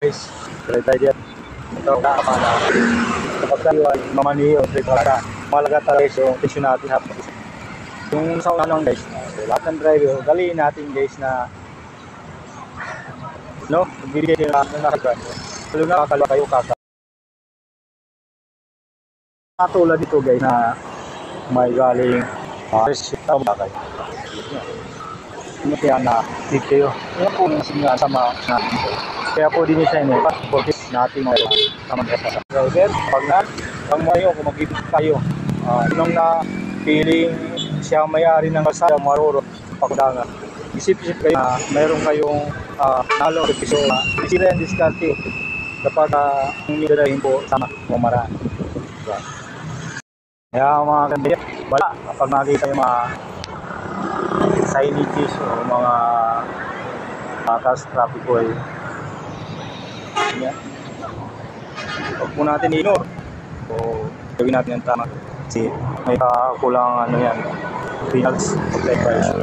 guys, try tayo dyan. Ito, kakapala. Kapag tayo ay mamanihi o trip talaga, malaga talaga yung tension natin. Yung sa unang guys, lahat ng driver, daliin natin guys na no, magbibigay kayo ng nakagan. Lalo na kakalawa kayo kaka. Katulad dito guys na may galing resita ba kayo. Kaya na tip kayo. Yan po yung signal sa mga natin. Kaya po din siya yun, porque natin mga sa driver, pag mayo, kung mag-ibig kayo, nung na feeling siya may-ari ng kasaya, maruro, pagdangan. Isip-isip kayo na mayroon kayong nalong episo na sila yung diskarte kapag nilirahin po sa mamaraan. Diba? Kaya mga kandiya, wala, kapag nakita yung mga signages o mga takas traffic boy, huwag po natin i-ignore o gawin natin yung tama kasi may kakulang ano yan, penalties of life violation.